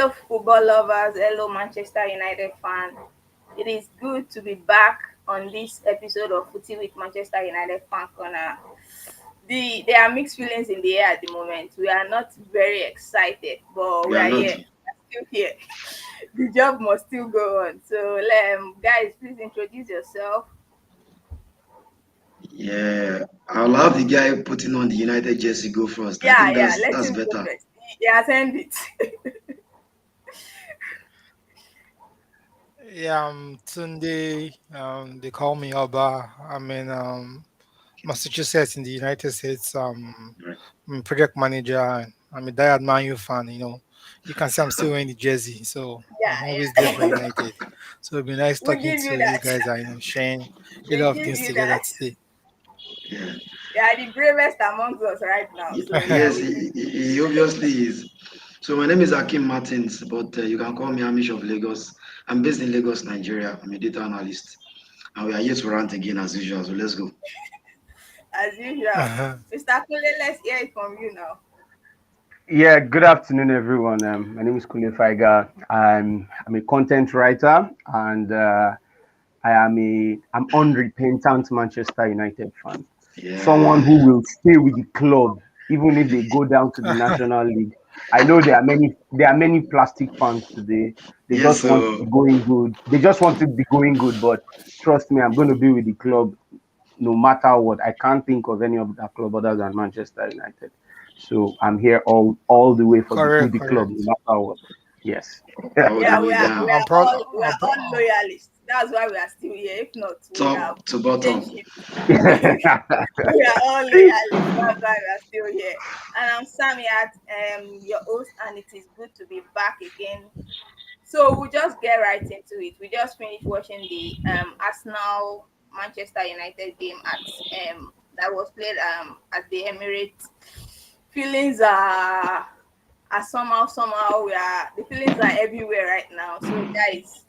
Hello, football lovers. Hello, Manchester United fan. It is good to be back on this episode of Footy with Manchester United Fan Corner. There are mixed feelings in the air at the moment. We are not very excited, but We we are are not. here. We are still here. The job must still go on. So, guys, please introduce yourself. Yeah, I'll have the guy putting on the United jersey go first. I Yeah, think yeah. that's Let that's him go better. first. He attend it. Yeah, Tunde. They call me Oba. Massachusetts in the United States. Right. I'm a project manager. I'm a diehard Man U fan. You can see I'm still wearing the jersey, so I'm always there Yeah, for yeah. United. So it'll be nice We talking give you to you that. guys. Sharing a We lot of give things you together that. today. Yeah. You are the bravest amongst us right now. So yeah, Yes, we give he obviously is. So my name is Akim Martins, but you can call me Amish of Lagos. I'm based in Lagos, Nigeria. I'm a data analyst, and we are here to rant again as usual. So let's go. as usual. Mr. Kule, let's hear it from you now. Yeah, good afternoon, everyone. My name is Kunle Faiga. I'm a content writer, and I'm unrepentant Manchester United fan. Someone Yeah. who will stay with the club even if they go down to the National League. I know there are many plastic fans today. They Yes. just want to So be going good. They just want to be going good, but trust me, I'm going to be with the club no matter what. I can't think of any of that club other than Manchester United. So I'm here all the way with Correct, the club, correct. no matter what. Yes. all the Yeah, way we down, I'm are proud. we are all loyalists. That's why we are still here. If not, we would have top to bottom. changed it. We are all loyalists. That's why we are still here. And I'm Sammy at your host, and it is good to be back again. So we'll just get right into it. We just finished watching the Arsenal Manchester United game at that was played at the Emirates. Feelings are somehow we are the feelings are everywhere right now. So guys,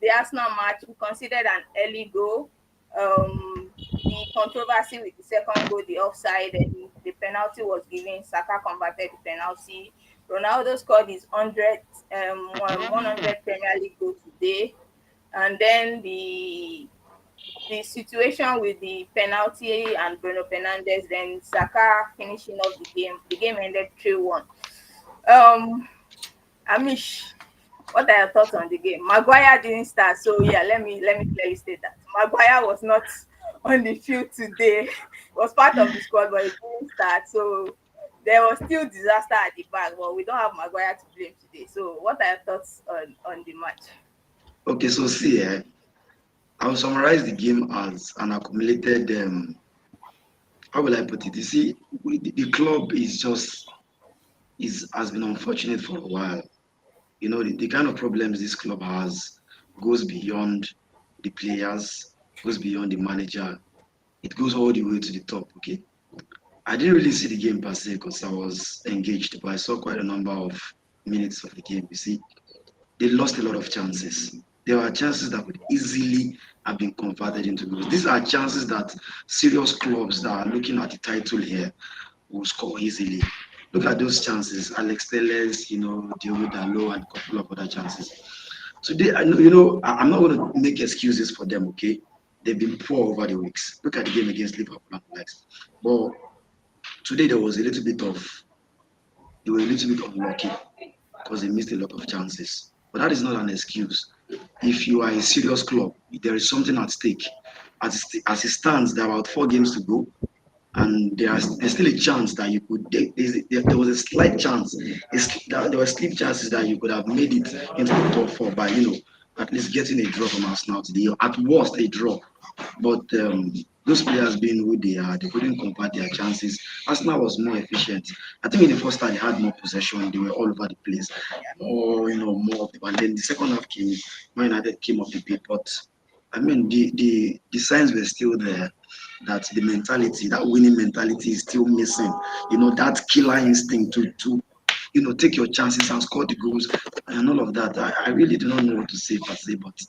the Arsenal match we considered an early goal. The controversy with the second goal, the offside, and the penalty was given. Saka converted the penalty. Ronaldo scored his 100 Premier League goal today, and then the situation with the penalty and Bruno Fernandes, then Saka finishing off the game. The game ended 3-1. Um, Amish, what are your thoughts on the game? Maguire didn't start, so yeah, let me clearly state that Maguire was not on the field today. He was part of the squad, but he didn't start. So there was still disaster at the back, but we don't have Maguire to blame today. So what are your thoughts on the match? Okay, so see, I'll summarize the game as an accumulated. How will I put it? You see, the club is just is has been unfortunate for a while. The kind of problems this club has goes beyond the players, goes beyond the manager. It goes all the way to the top. Okay, I didn't really see the game per se because I was engaged, but I saw quite a number of minutes of the game. You see, they lost a lot of chances. There were chances that could easily have been converted into goals. These are chances that serious clubs that are looking at the title here will score easily. Look at those chances. Alex Telles, Diogo Dalot, and a couple of other chances. Today, I know, I'm not going to make excuses for them, okay? They've been poor over the weeks. Look at the game against Liverpool and the likes. But today, they were a little bit unlucky because they missed a lot of chances. But that is not an excuse. If you are a serious club, there is something at stake. As it stands, there are about 4 games to go, and there's still a chance that you could. There was a slight chance. There were slim chances that you could have made it into the top four by at least getting a draw from Arsenal today. At worst, a draw. But those players being who they are, they couldn't convert their chances. Arsenal was more efficient. I think in the first half they had more possession. They were all over the place, more of them. And then the second half came, Man United came up a bit. But I mean, the signs were still there that the mentality, that winning mentality, is still missing. That killer instinct to take your chances and score the goals and all of that. I really do not know what to say per se, but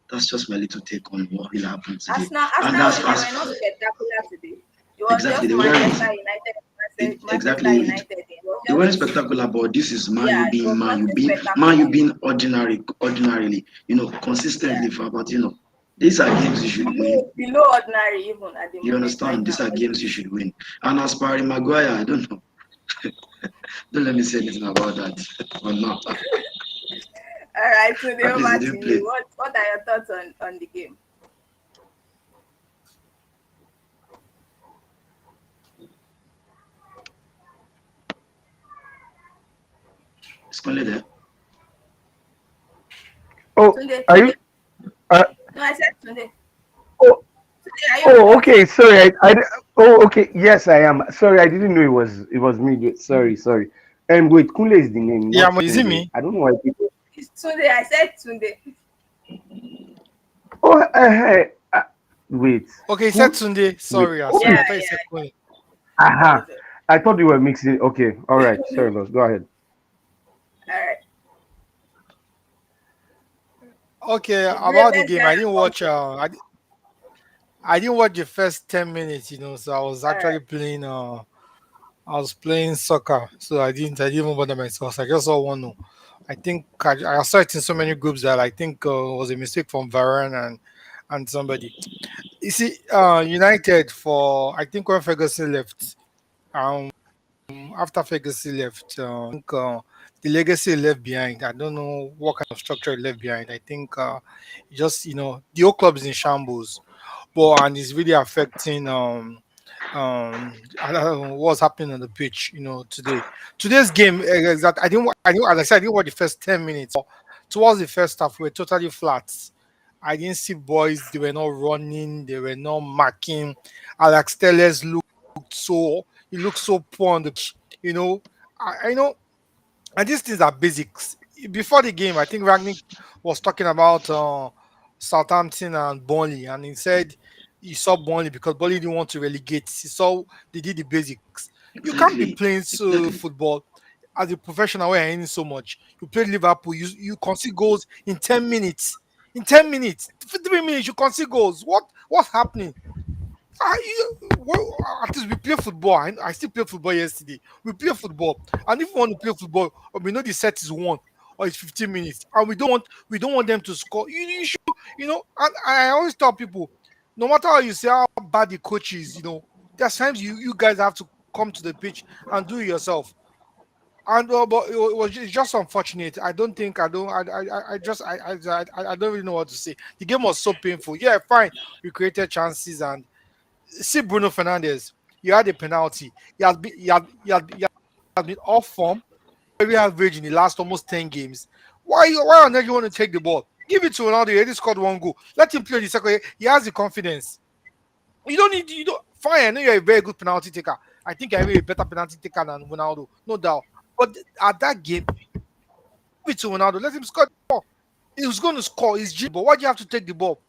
that's just my little take on what really happened today. Arsenal, And Arsenal, that's they were not spectacular today. It was exactly just they Manchester weren't. United Manchester exactly. United. It was It wasn't just, spectacular, but this is yeah, it was nothing Man spectacular. U being ordinarily, Yeah, consistently for about, these are games you should win. below ordinary even at the You moment right understand? now. These are But games you should win. And as per Harry Maguire, I don't know. Don't let me say anything about that. But no, all right, so the at least he over to didn't you. play. What are your thoughts on the game? It's only there. Oh, Tunde, are you? Uh, no, I said Tunde. oh, Tunde, are you with oh, us? okay. Sorry, oh, okay. Yes, I am. Sorry, I didn't know it was me. Sorry, sorry. And wait, Kule is the name, Yeah, not is it Tunde. me? I don't know why people. It's Tunde. I said Tunde. Oh, wait. Okay, he said Who? Sunday. Wait. Sorry, Oh, sorry. Yeah, I thought you said yeah, Queen. that aha. was it. I thought you were mixing. Okay, all right. Sorry, boss. Go ahead. All right. Okay, about the Let's game, get I didn't on watch. I didn't watch the first 10 minutes. So I was all right. actually playing. I was playing soccer, so I didn't even bother myself. So I just saw one. I think I saw it in so many groups that I think it was a mistake from Varane and somebody. You see, United for I think when Ferguson left, um, after Ferguson left, I think the legacy he left behind. I don't know what kind of structure he left behind. I think just the whole club is in shambles, but and it's really affecting I don't know what's happening on the pitch. Today. Today's game, exactly. As I said, I didn't watch the first 10 minutes. Towards the first half, we were totally flat. I didn't see boys. They were not running. They were not marking. Alex Telles looked so poor on the pitch. I know, and these things are basics. Before the game, I think Ragnick was talking about Southampton and Burnley, and he said he saw Burnley because Burnley didn't want to relegate. He saw they did the basics. You can't be Exactly. playing so Exactly. football as a professional where you're earning so much. You played Liverpool, you concede goals in 10 minutes. In 10 minutes, 3 minutes, you concede goals. What's happening? Well, at least we play football. I still played football yesterday. We play football, and if we want to play football, we know the set is 1 or it's 15 minutes, and we don't want them to score. You should, And I always tell people, no matter how you say how bad the coach is, there's times you guys have to come to the pitch and do it yourself. And but it's just unfortunate. I don't think I just I don't really know what to say. The game was so painful. Yeah, fine. We created chances and see Bruno Fernandes. You had a penalty. He has been off form, very average in the last almost 10 games. Why on earth you want to take the ball? Give it to Ronaldo. He already scored one goal. Let him play the second. He has the confidence. You don't need you don't fine. I know you're a very good penalty taker. I think I'm a better penalty taker than Ronaldo, no doubt. But at that game, give it to Ronaldo. Let him score the ball. He was going to score. He's G, but why do you have to take the ball?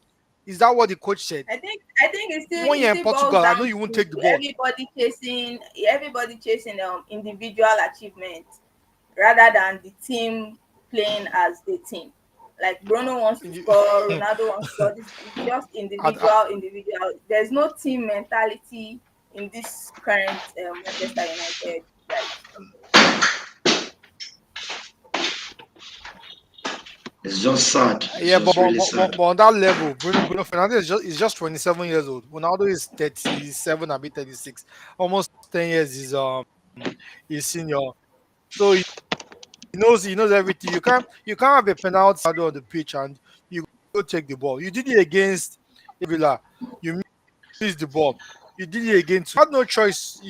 Is that what the coach said? I think it still When it you're in still boils Portugal, I know down you won't to take the ball. everybody chasing individual achievement rather than the team playing as the team. Like Bruno wants to score, Ronaldo wants to score. This is just I, individual. There's no team mentality in this current Manchester United. Like It's just sad. It's Yeah, but, just but, really but, but, sad. but on that level, Bruno Fernandes is just 27 years old. Ronaldo is 37, I 36. Almost 10 years is senior. So he knows everything. You can't have a penalty on the pitch and you go take the ball. You did it against Villa. You missed the ball. You did it against. You had no choice.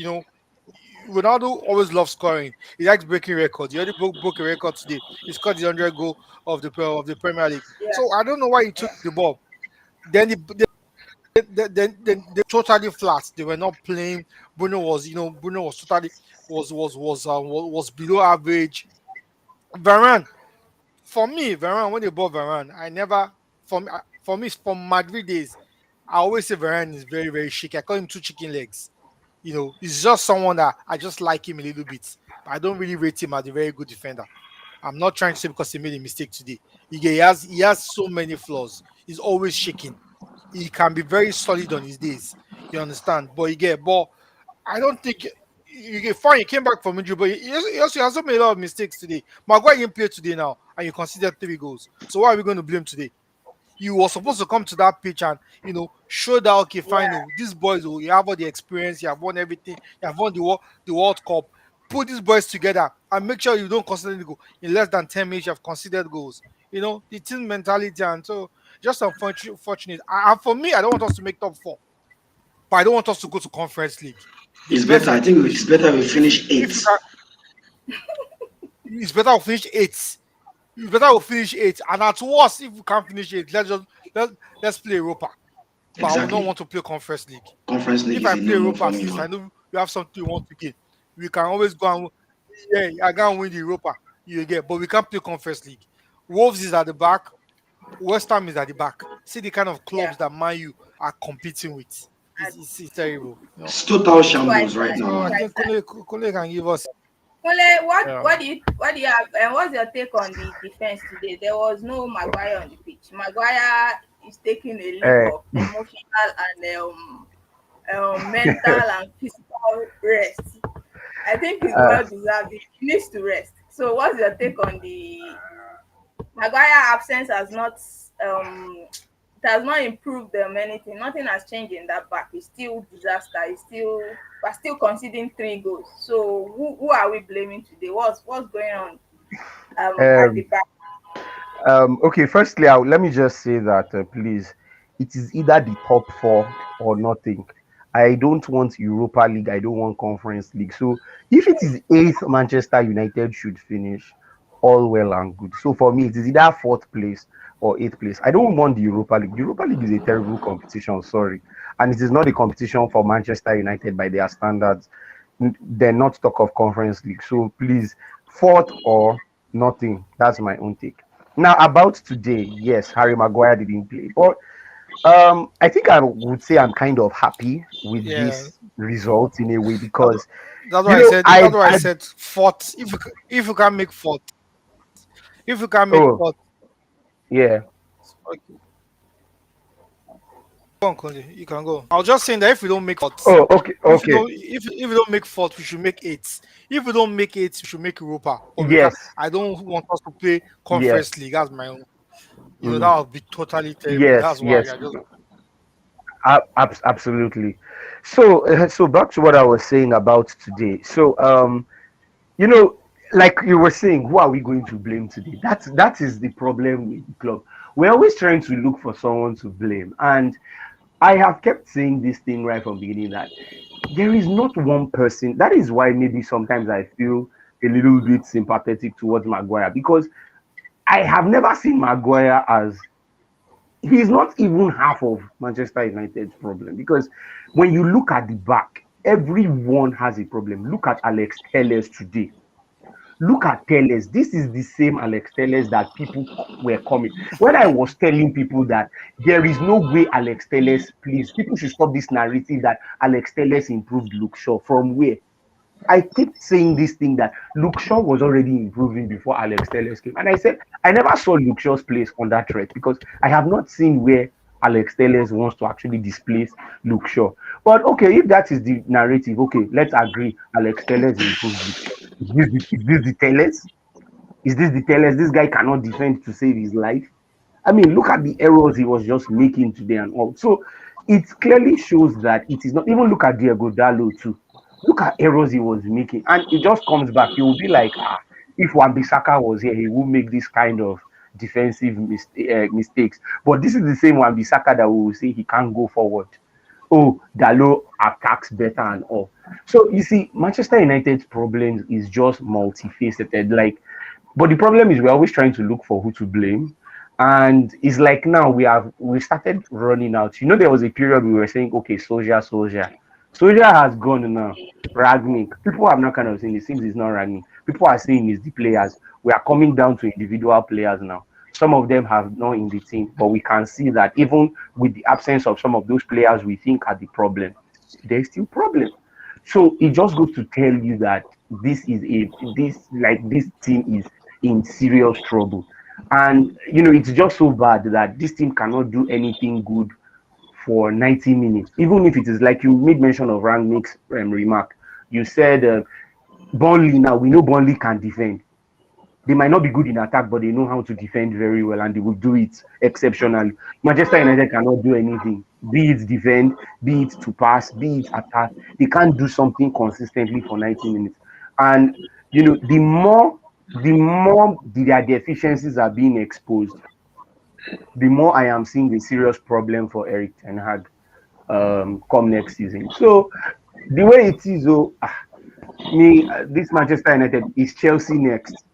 Ronaldo always loves scoring. He likes breaking records. He already broke a record today. He scored the 100 goal of the Premier League. yeah, So I don't know why he took the ball. Then they totally flat. They were not playing. Bruno was totally was below average. Varane, for me, Varane when they bought Varane, I never for me from Madrid days, I always say Varane is very very chic. I call him two chicken legs. He's just someone that I just like him a little bit, but I don't really rate him as a very good defender. I'm not trying to say because he made a mistake today. He has so many flaws. He's always shaking. He can be very solid on his days. You understand? But I don't think. You get fine. You came back from injury, but he also made a lot of mistakes today. Maguire didn't play today now, and you considered 3 goals. So why are we going to blame today? You were supposed to come to that pitch and show that okay, Yeah, fine. Oh, these boys, you have all the experience, you have won everything, you have won the World Cup. Put these boys together and make sure you don't consider go in less than 10 minutes. You have considered goals. The team mentality, and so just unfortunate. For me, I don't want us to make top four, but I don't want us to go to Conference League. The It's best better. I I think think we it's should do better we if finish if we eighth. can, it's better we finish eighth. It's better we finish eighth, and at worst, if we can't finish eighth, let let's play Europa. But I would not Exactly. want to play Conference League. Conference League If is I a play no-no Europa, for at me, least I man. know you have something you want to gain. We can always go and yeah, I can win the Europa. You get, but we can't play Conference League. Wolves is at the back. West Ham is at the back. See the kind of yeah. clubs that Man U are competing with. And It's terrible. It's total it's quite shambles right sad. now, So It's I man. quite think sad. Kule can give us. Kole, Yeah. what do you have, and what's your take on the defense today? There was no Maguire on the pitch. Maguire is taking a leave Uh, of emotional and mental and physical rest. I think it's uh, well deserved. He needs to rest. So, what's your take on the Maguire absence? It has not improved them anything. Nothing has changed in that back. It's still disaster. We're still conceding 3 goals. So, who are we blaming today? What's going on at the um, back? okay, firstly, let me just say that, please, it is either the top four or nothing. I don't want Europa League. I don't want Conference League. So if it is eighth, Manchester United should finish, all well and good. So for me, it is either fourth place or eighth place. I don't want the Europa League. The Europa League is a terrible competition, sorry. And it is not a competition for Manchester United by their standards. They're not talk of Conference League. So please, fourth or nothing. That's my own take. Now about today, yes, Harry Maguire didn't play, but I think I would say I'm kind of happy with Yeah. this result in a way That's, because that's you why I know said. I That's why I I said fourth. If you can make fourth, if you can make oh fourth, yeah okay, go on, Kunle, you can go. I was just saying that if we don't make fourth, oh okay okay if we don't make fourth, we should make eighth. If we don't make eighth, we should make Europa. Or we can. yes I don't want us to play yes Conference League. That's my own. mhm, That would be totally terrible. yes That's why yes I just. absolutely. So so back to what I was saying about today. So you know, like you were saying, who are we going to blame today? That is the problem with the club. We're always trying to look for someone to blame, and I have kept saying this thing right from the beginning that there is not one person. That is why maybe sometimes I feel a little bit sympathetic towards Maguire because I have never seen Maguire as he's not even half of Manchester United's problem because when you look at the back, everyone has a problem. Look at Alex Telles today. Look at Telles. This is the same Alex Telles that people were coming. When I was telling people that there is no way Alex Telles, please, people should stop this narrative that Alex Telles improved Luke Shaw. From where? I kept saying this thing that Luke Shaw was already improving before Alex Telles came. And I said, I never saw Luke Shaw's place on that threat because I have not seen where Alex Telles wants to actually displace Luke Shaw. But okay, if that is the narrative, okay, let's agree Alex Telles improved Luke Shaw. Is this the Telles? Is this the Telles? This guy cannot defend to save his life. I mean, look at the errors he was just making today and all. So it clearly shows that it is not even look at Diego Dallo too. Look at errors he was making, and it just comes back. You will be like, if Wan-Bissaka was here, he would make this kind of defensive mistakes. But this is the same Wan-Bissaka that we will say he can't go forward. Oh, Dallo attacks better and all. So you see, Manchester United's problems is just multifaceted. Like, but the problem is we're always trying to look for who to blame. And it's like now we started running out. You know, there was a period we were saying, okay, Soldier has gone now. Ragnick. People have not kind of saying it seems it's not Ragnick. People are saying it's the players. We are coming down to individual players now. Some of them have not in the team, but we can see that even with the absence of some of those players we think are the problem, there's still problem. So it just goes to tell you that this team is in serious trouble. And you know, it's just so bad that this team cannot do anything good for 90 minutes, even if it is like you made mention of Rangnick's remark. You said Burnley. Now we know Burnley can defend. They might not be good in attack, but they know how to defend very well, and they will do it exceptionally. Manchester United cannot do anything, be it defend, be it to pass, be it attack. They can't do something consistently for 90 minutes. And the more their deficiencies are being exposed, the more I am seeing a serious problem for Erik Ten Hag come next season. So the way it is, this Manchester United is Chelsea next.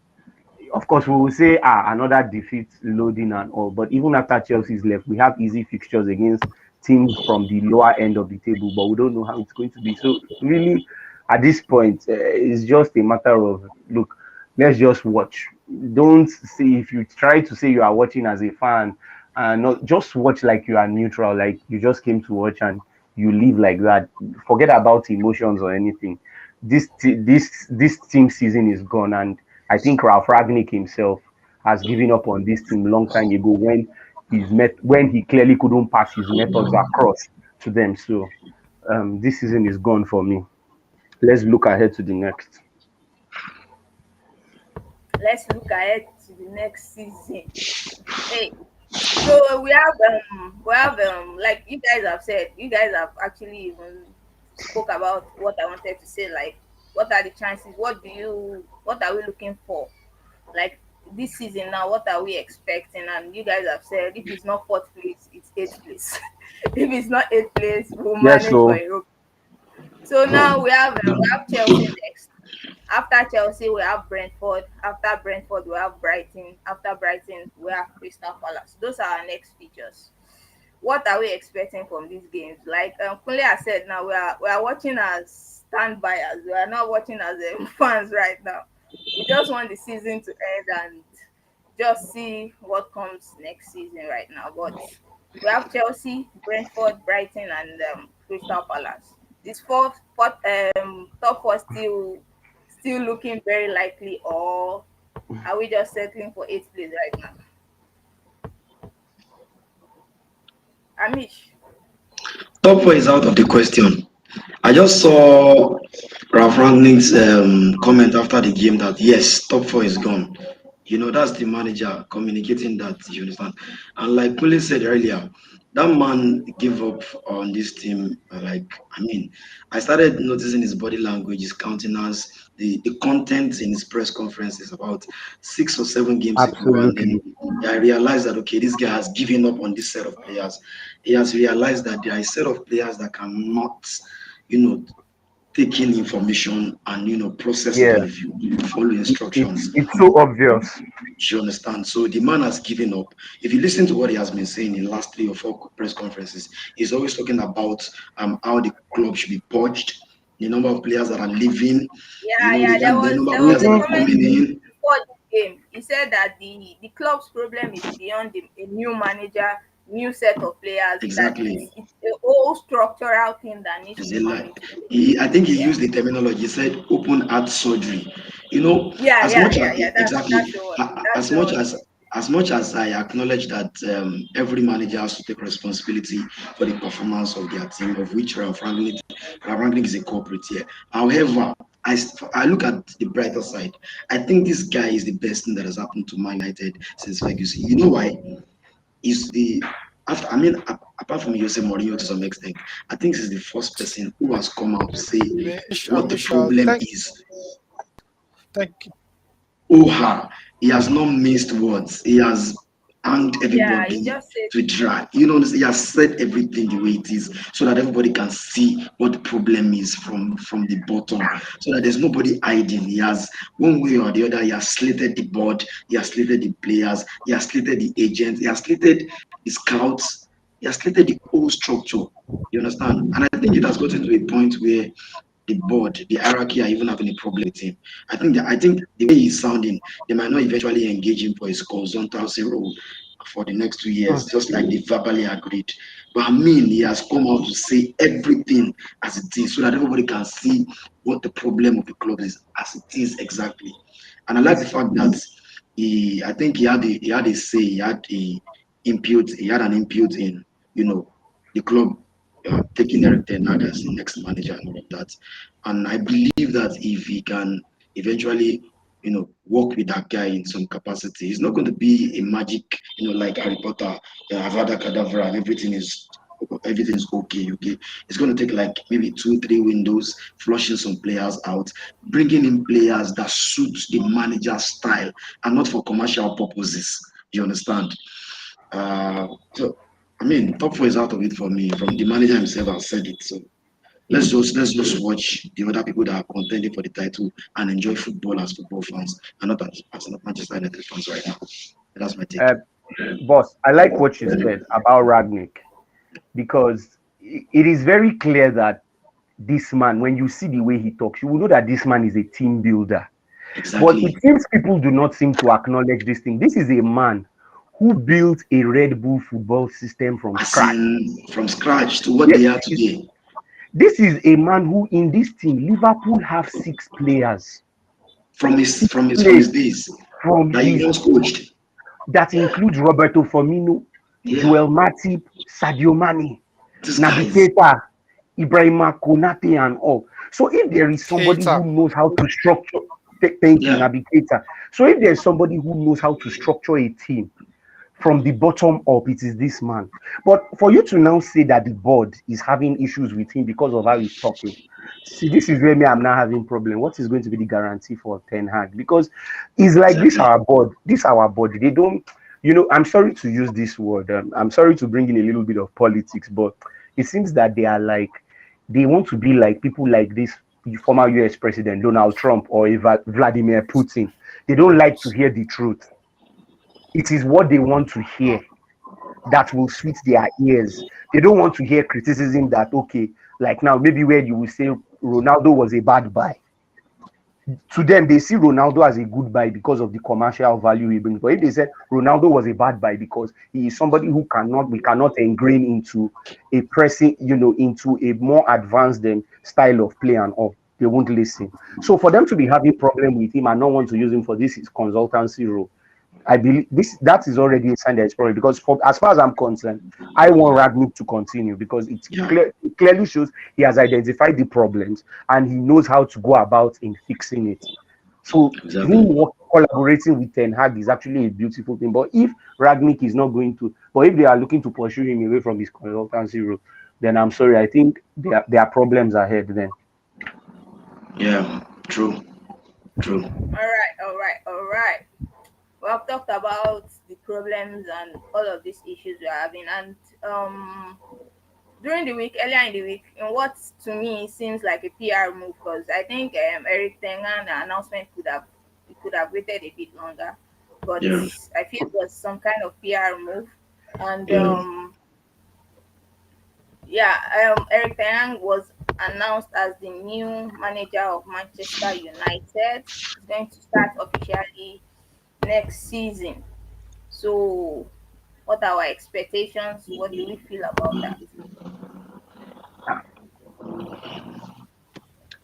Of course, we will say another defeat loading and all, but even after Chelsea's left, we have easy fixtures against teams from the lower end of the table, but we don't know how it's going to be. So really, at this point, it's just a matter of look. Let's just watch. Don't say if you try to say you are watching as a fan, and not just watch like you are neutral, like you just came to watch and you live like that. Forget about emotions or anything. This team season is gone, and I think Ralph Ragnick himself has given up on this team long time ago when he clearly couldn't pass his methods across to them. So this season is gone for me. Let's look ahead to the next. Let's look ahead to the next season. Hey, so we have like you guys have said, you guys have actually even spoke about what I wanted to say. Like, what are the chances? What are we looking for? Like this season now, what are we expecting? And you guys have said if it's not fourth place, it's eighth place. If it's not eighth place, we'll Yes, manage for so Europe. So now we have Chelsea next. After Chelsea, we have Brentford. After Brentford, we have Brighton. After Brighton, we have Crystal Palace. Those are our next features. What are we expecting from these games? Like Kunle has said, now we are watching as stand buyers. We are not watching as fans right now. We just want the season to end and just see what comes next season right now. But we have Chelsea, Brentford, Brighton, and Crystal Palace. This top four still looking very likely, or are we just settling for eighth place right now? Amish. Top four is out of the question. I just saw Ralph Rangnick's comment after the game that yes, top four is gone. That's the manager communicating that, you understand. And like Kule said earlier, that man gave up on this team. I started noticing his body language, his countenance, the content in his press conferences about 6 or 7 games ago. And then absolutely. I realized that, okay, this guy has given up on this set of players. He has realized that there are a set of players that cannot, you know, take in information and process it Yeah, on if you follow instructions. it's so obvious. You understand? So the man has given up. If you listen to what he has been saying in the last 3 or 4 press conferences, he's always talking about how the club should be purged, the number of players that are leaving, Yeah, the, yeah. There the was number of there was players a that are comment coming in. before this game. He said that the club's problem is beyond a new manager, new set of players. That Exactly. it's a whole structural thing that needs to Is be a lie. managed. I think he Yeah, used the terminology. He said open heart surgery. You know, yeah, as yeah, much yeah, as yeah. That's exactly, the one. That's as the much one. as I acknowledge that every manager has to take responsibility for the performance of their team, of which Rangnick is a corporate here. However, I look at the brighter side. I think this guy is the best thing that has happened to Man United since Ferguson. You know why? Is the after apart from Jose Mourinho to some extent, I think he's the first person who has come out to say what the Amish, problem thank is. thank Oha, he has not missed words. He has hanged Yeah, he everybody just said to dry. He has said everything the way it is, so that everybody can see what the problem is from the bottom, so that there's nobody hiding. He has one way or the other. He has slated the board. He has slated the players. He has slated the agents. He has slated the scouts. He has slated the whole structure. You understand? And I think it has gotten to a point where the board, the hierarchy are even having a problem with him. I think the way he's sounding, they might not eventually engage him for his consultancy role for the next 2 years, just like they verbally agreed. But I mean, he has come out to say everything as it is, so that everybody can see what the problem of the club is as it is exactly. And I like the fact that I think he had a say, he had an input in, the club taking Erik Ten Hag as the next manager and all of that. And I believe that if he can eventually, work with that guy in some capacity, it's not going to be a magic, like Harry Potter, Avada Kedavra, and everything's okay, okay. It's going to take like maybe 2, 3 windows, flushing some players out, bringing in players that suit the manager's style and not for commercial purposes. You understand? So, I mean, top four is out of it for me. From the manager himself, I said it. So let's just watch the other people that are contending for the title and enjoy football as football fans, and not as Manchester United fans right now. That's my take. Uh, Boss, I like what you said about Ragnick because it is very clear that this man, when you see the way he talks, you will know that this man is a team builder. But it Exactly. seems people do not seem to acknowledge this thing. This is a man who built a Red Bull football system from As scratch. in from scratch to what Yes, they are today. this is a man who, in this team, Liverpool have 6 players, From his six from his from players his days from that he his once coached. that includes Roberto Firmino, Yeah. Joel Matip, Sadio Mane, These Naby guys. Keita, Ibrahima Konate, and all. So if there is somebody Keita. who knows how to structure, thank you, Yeah. Naby Keita. So if there's somebody who knows how to structure a team from the bottom up, it is this man. But for you to now say that the board is having issues with him because of how he's talking, see, this is where me I'm now having problem. What is going to be the guarantee for Ten Hag? Because it's like this Exactly. our board, they don't. I'm sorry to use this word. I'm sorry to bring in a little bit of politics, but it seems that they are like they want to be like people like this former US President Donald Trump or Vladimir Putin. They don't like to hear the truth. It is what they want to hear that will sweet their ears. They don't want to hear criticism that, okay, like now, maybe where you will say Ronaldo was a bad buy. To them, they see Ronaldo as a good buy because of the commercial value he brings. But if they said Ronaldo was a bad buy because he is somebody we cannot ingrain into a pressing, into a more advanced style of play and all, they won't listen. So for them to be having problem with him and not want to use him for this his consultancy role, I believe that is already a sign that it's probably because as far as I'm concerned, I want Ragnick to continue because Yeah. it clearly shows he has identified the problems and he knows how to go about in fixing it. So Exactly. collaborating with Ten Hag is actually a beautiful thing. But if Ragnick is not going to, but if they are looking to pursue him away from his consultancy role, then I'm sorry, I think there are problems ahead then. Yeah. True. True. All right. We have talked about the problems and all of these issues we're having, and during the week, earlier in the week, in what to me seems like a PR move, because I think Erik Ten Hag announcement could have waited a bit longer, but Yeah. I feel it was some kind of PR move, and Yeah. yeah, Erik Ten Hag was announced as the new manager of Manchester United. He's going to start officially next season. So, what are our expectations? What do we feel about that?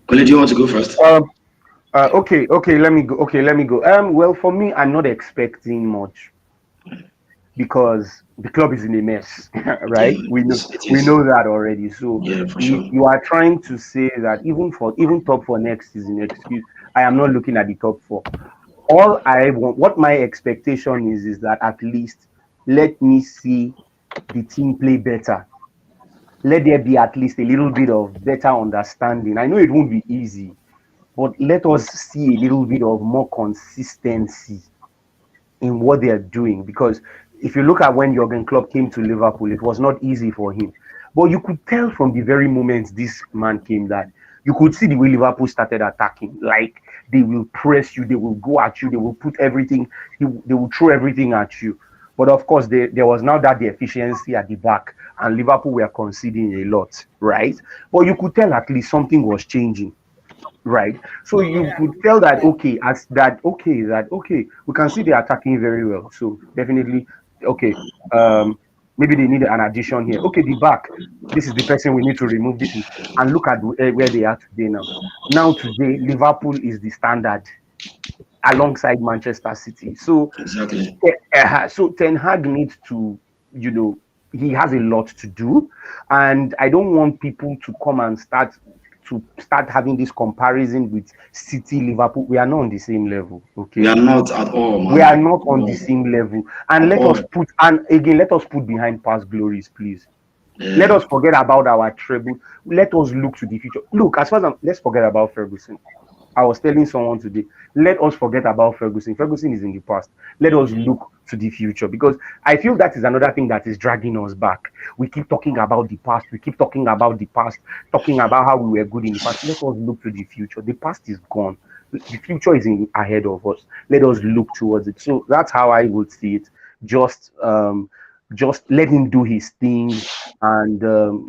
Colin, do you want to go first? Um, okay, let me go. Okay, let me go. Well, for me, I'm not expecting much because the club is in a mess, Yeah. right? We know It we is. know that already. So Yeah, for sure. you are trying to say that even top four next season, excuse, I am not looking at the top four. All I want, what my expectation is that at least let me see the team play better. Let there be at least a little bit of better understanding. I know it won't be easy, but let us see a little bit of more consistency in what they are doing. Because if you look at when Jurgen Klopp came to Liverpool, it was not easy for him. But you could tell from the very moment this man came that you could see the way Liverpool started attacking. Like they will press you, they will go at you, they will put everything, they will throw everything at you. But of course, there was now that the efficiency at the back, and Liverpool were conceding a lot, right? But you could tell at least something was changing, right? So you Yeah. could tell that okay, we can see they're attacking very well. So definitely okay. Um, maybe they need an addition here. Okay, the back. This is the person we need to remove. This is and look at where they are today now. Now today, Liverpool is the standard alongside Manchester City. So Exactly. so Ten Hag needs to, you know, he has a lot to do, and I don't want people to come and start to start having this comparison with City, Liverpool. We are not on the same level. We Okay, are not at all, we are man. not on the No, same level. And at let us all. put, and again, let us put behind past glories, please. Let Yeah. us forget about our treble. Let us look to the future. Look, as far as let's forget about Ferguson. I was telling someone today, let us forget about Ferguson. Ferguson is in the past. Let us look to the future, because I feel that is another thing that is dragging us back. We keep talking about the past. We keep talking about the past, talking about how we were good in the past. Let us look to the future. The past is gone. The future is ahead of us. Let us look towards it. So that's how I would see it. Just just let him do his thing, and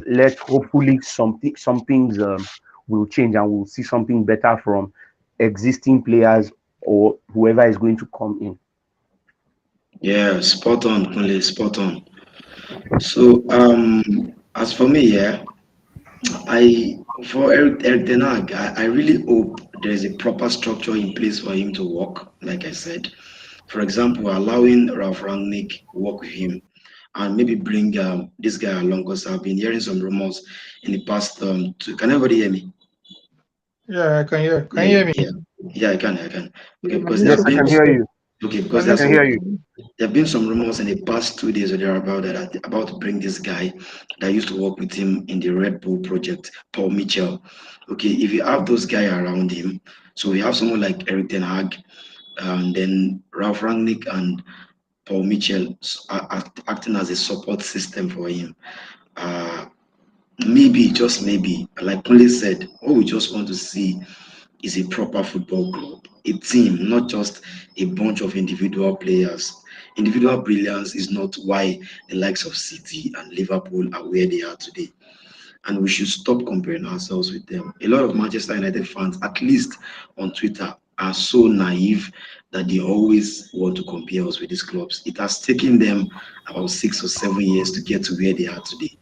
let hopefully some things will change, and we'll see something better from existing players or whoever is going to come in. Yeah, spot on, Kunle, spot on. So, as for me, yeah, for Eric Ten Hag, I really hope there's a proper structure in place for him to work. Like I said, for example, allowing Ralph Rangnick work with him, and maybe bring this guy along, because I've been hearing some rumors in the past. Can everybody hear me? Yeah, I can hear. Can you Yeah, hear me? yeah, yeah. I can. Okay, My because there Yes, have network I been can is hear slow. you. okay My because I there's can network hear some is you. slow. there have been some rumors in the past 2 days or there about about to bring this guy that used to work with him in the Red Bull project, Paul Mitchell. Okay, if you have those guys around him, so we have someone like Eric Ten Hag, and then Ralph Rangnick and Paul Mitchell acting as a support system for him. Uh, Maybe, just maybe, like Kunle said, what we just want to see is a proper football club, a team, not just a bunch of individual players. Individual brilliance is not why the likes of City and Liverpool are where they are today. And we should stop comparing ourselves with them. A lot of Manchester United fans, at least on Twitter, are so naive that they always want to compare us with these clubs. It has taken them about 6 or 7 years to get to where they are today.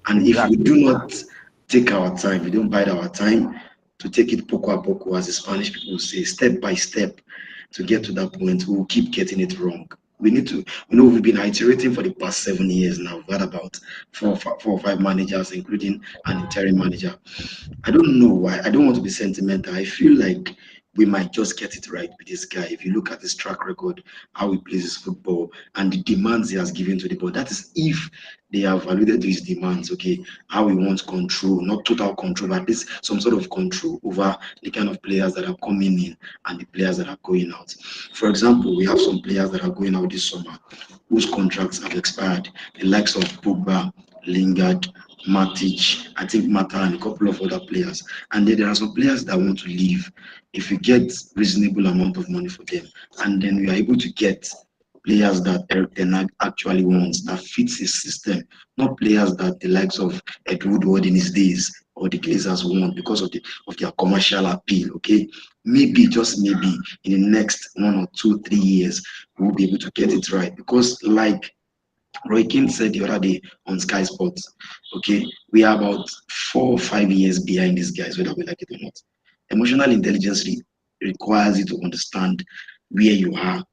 And if we Exactly. do not take our time, we don't bide our time to take it poco a poco, as the Spanish people say, step by step to get to that point, we'll keep getting it wrong. We need to, we've been iterating for the past 7 years now. We've had about 4 or 5 managers, including an interim manager. I don't know why. I don't want to be sentimental. I feel like we might just get it right with this guy. If you look at his track record, how he plays his football, and the demands he has given to the ball, that is if they have alluded to his demands, okay, how he wants control, not total control, but at least some sort of control over the kind of players that are coming in and the players that are going out. For example, we have some players that are going out this summer whose contracts have expired, the likes of Pogba, Lingard, Matic, I think Mata, and a couple of other players. And then there are some players that want to leave if you get reasonable amount of money for them. And then we are able to get players that Eric Ten Hag actually wants, that fits his system, not players that the likes of Ed Woodward in his days or the Glazers want because of their commercial appeal. Okay, maybe, just maybe, in the next 1 or 2, 3 years, we'll be able to get it right, because like Roy Keane said the other day on Sky Sports, okay, we are about 4 or 5 years behind these guys, whether we like it or not. Emotional intelligence requires you to understand where you are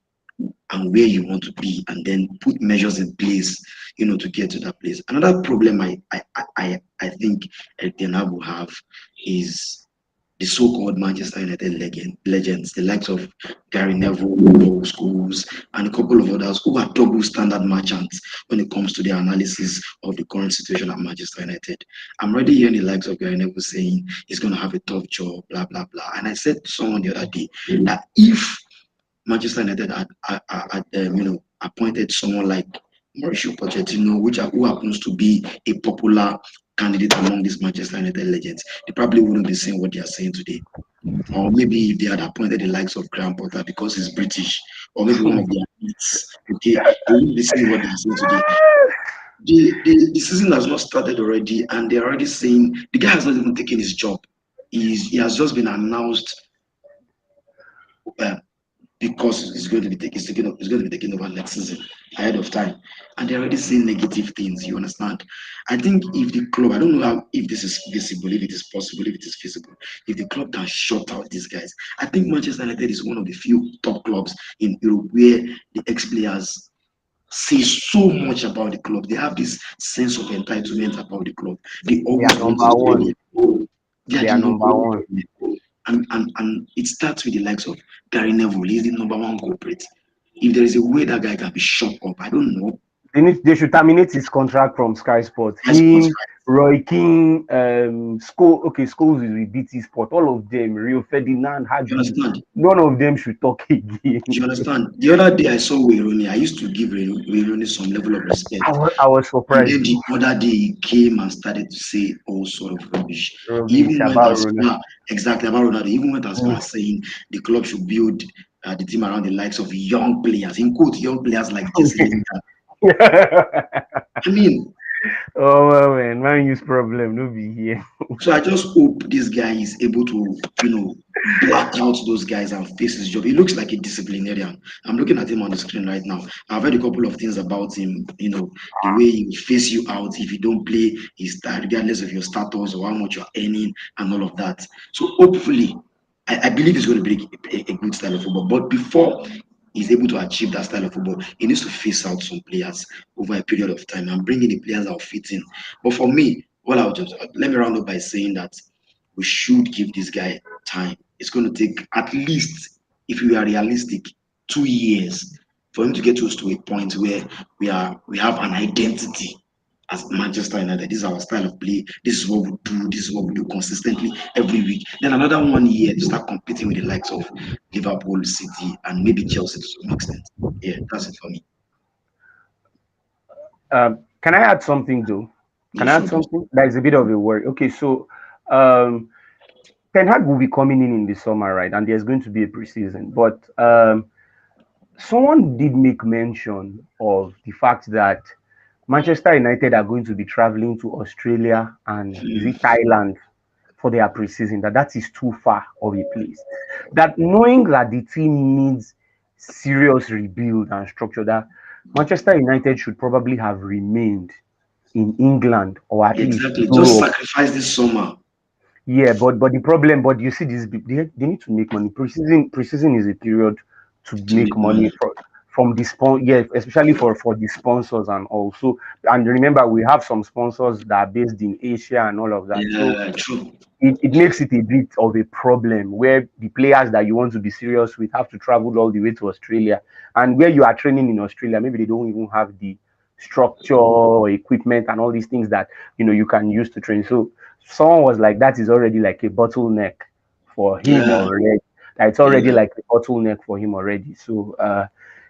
and where you want to be, and then put measures in place, to get to that place. Another problem I think Eric Ten Hag will have is the so-called Manchester United legends, the likes of Gary Neville, Paul Scholes, and a couple of others who are double standard merchants when it comes to the analysis of the current situation at Manchester United. I'm already hearing the likes of Gary Neville saying he's going to have a tough job, blah, blah, blah. And I said to someone the other day that if Manchester United had appointed someone like Mauricio Pochettino, who happens to be a popular candidate among these Manchester United legends, they probably wouldn't be saying what they are saying today. Or maybe if they had appointed the likes of Graham Potter because he's British, or maybe one of their mates, okay, they wouldn't be saying what they are saying today. The season has not started already, and they're already saying the guy has not even taken his job. He has just been announced uh, because it's going to be taken over next season ahead of time, and they're already saying negative things. You understand? I think if the club, I don't know how, if this is visible, if it is possible, if it is feasible, if the club can shut out these guys, I think Manchester United is one of the few top clubs in Europe where the ex-players say so much about the club. They have this sense of entitlement about the club. They They always are want to number stay one. there. They are They the are number number one one. problem. And it starts with the likes of Gary Neville. He's the number one culprit. If there is a way that guy can be shut up, I don't know. They should terminate his contract from Sky Sports. I suppose Him, Roy King, Scholes is with BT Sport. All of them, Rio Ferdinand, you Hagi, understand. none of them should talk again. Do you understand? The other day I saw Wayroni. I used to give Wayroni some level of respect. I was And surprised then the though. other day he came and started to say all sort of rubbish. He Rubbish even went about as Ronaldo. far exactly about Ronaldo. He even went as far Mm. as saying the club should build the team around the likes of young players. In quote, young players like Jesse Lingard. I mean, Oh well, man use problem, no be here. so I just hope this guy is able to, black out those guys and face his job. He looks like a disciplinarian. I'm looking at him on the screen right now. I've heard a couple of things about him, the way he will face you out if you don't play his style, regardless of your status or how much you're earning and all of that. So hopefully, I believe he's going to be a good style of football. But before he's able to achieve that style of football, he needs to face out some players over a period of time and bring in the players that will fit in. But for me, let me round up by saying that we should give this guy time. It's going to take at least, if we are realistic, 2 years for him to get us to a point where we have an identity as Manchester United. This is our style of play. This is what we do. This is what we do consistently every week. Then another 1 year to start competing with the likes of Liverpool, City, and maybe Chelsea to some extent. Yeah, that's it for me. Can I add something though? Yeah, Can I add sure. something? That is a bit of a word. Okay, so um, Ten Hag will be coming in the summer, right? And there's going to be a preseason. But someone did make mention of the fact that Manchester United are going to be traveling to Australia and is Hmm. it Thailand for their preseason. That is too far of a place. That knowing that the team needs serious rebuild and structure, that Manchester United should probably have remained in England or at least Exactly. Just Europe. sacrifice this summer. Yeah, but the problem, but you see, they need to make money. Preseason is a period to To make make money. money from the yeah, especially for the sponsors and also. And remember, we have some sponsors that are based in Asia and all of that. So Yeah, true. it makes it a bit of a problem where the players that you want to be serious with have to travel all the way to Australia, and where you are training in Australia, maybe they don't even have the structure or equipment and all these things that you can use to train. So someone was like, that is already like a bottleneck for him Yeah, already. It's already yeah. like a bottleneck for him already. So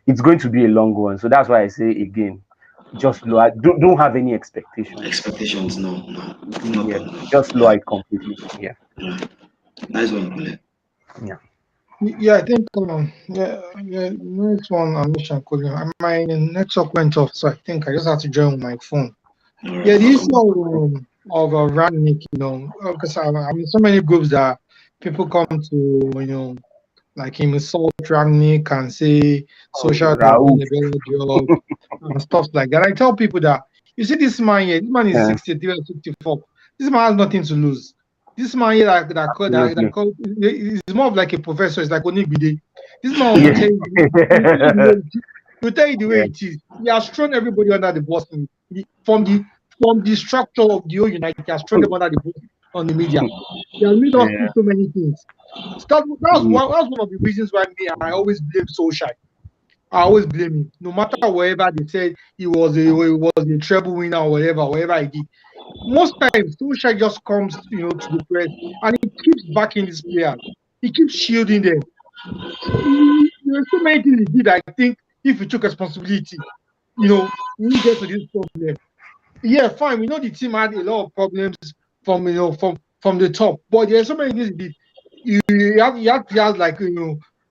it's going to be a long one. So that's why I say again, just lower. Don't have any expectations. Expectations, no, no, no Yeah, problem. just Yeah, lower it completely. Yeah, yeah. Nice one, Kule. yeah. Yeah, I think yeah, next one I mentioned my network went off, so I think I just have to join with my phone. All right, Yeah, the no issue problem. of Rangnick, because I'm in so many groups that people come to, like him insult Rangnick and say Oh, social have done Raul. a better job and stuff like that. I tell people that you see this man here, this man is Yeah, 63 or 64. This man has nothing to lose. This man here absolutely. is more of like a professor. It's like Onibide. This man will Yeah. tell you, he will tell you the way it is. He'll tell you the way Yeah. it is. He has thrown everybody under the bus from the structure of the whole United. He has thrown them under the bus on the media. He has made us do Yeah. so many things. So Mm. that's one of the reasons why I always blame Solskjaer. I always blame him. No matter wherever they said he was a treble winner or whatever he did. Most times Solskjaer just comes, to the press and he keeps backing these players. He keeps shielding them. There are so many things he did. I think if he took responsibility, we won't get to this problem. Yeah, fine. We know the team had a lot of problems from the top, but there are so many things he did. You had players like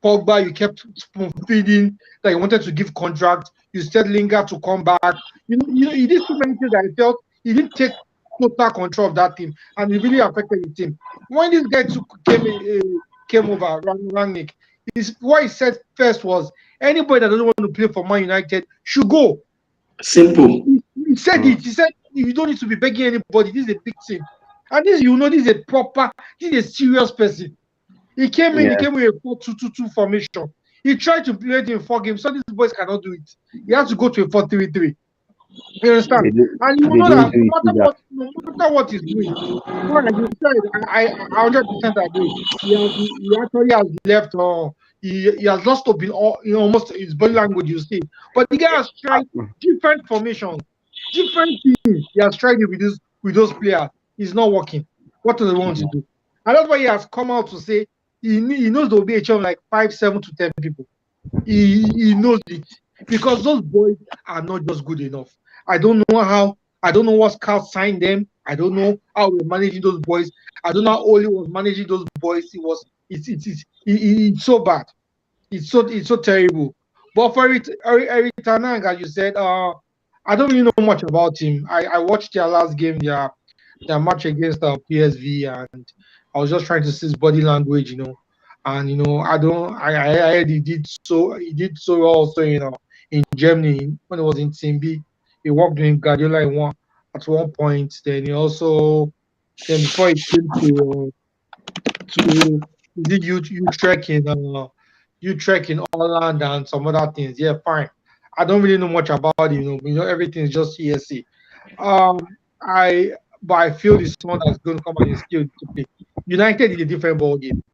Pogba. You kept spoon feeding that you wanted to give contract. You said Lingard to come back. He did so many things that I felt he didn't take total control of that team, and it really affected the team. When this guy came over, Rangnick, what he said first was anybody that doesn't want to play for Man United should go. Simple. He said Mm. it. He said you don't need to be begging anybody. This is a big team. And this is a this is a serious person. He came in, he Yeah. came with a 4-2-2-2 formation. He tried to play it in 4 games. So these boys cannot do it. He has to go to a 4-3-3. You understand? And you will They know didn't that do it either. no matter what he's doing, well, like you said, I 100% agree. He actually has left. He has lost to be all, almost his body language. You see, but the guy has tried different formations, different things. He has tried it with those players. It's not working. What do they want to do? And that's why he has come out to say he knows there will be a chance like 5, 7 to 10 people. He knows it because those boys are not just good enough. I don't know how. I don't know what scout signed them. I don't know how we're managing those boys. I don't know how Oli was managing those boys. It's so bad. It's so terrible. But for Erik Ten Hag, as you said, I don't really know much about him. I watched their last game, their match against PSV, and I was just trying to see his body language, And I don't. I heard he did so well also, in Germany when he was in Team B. He worked with Guardiola at one point. Then he also then before he came to is it Utrecht in Holland and some other things. Yeah, fine. I don't really know much about him. Everything is just hearsay. I but I feel it's someone that's going to come and instill discipline. United is a different ball game.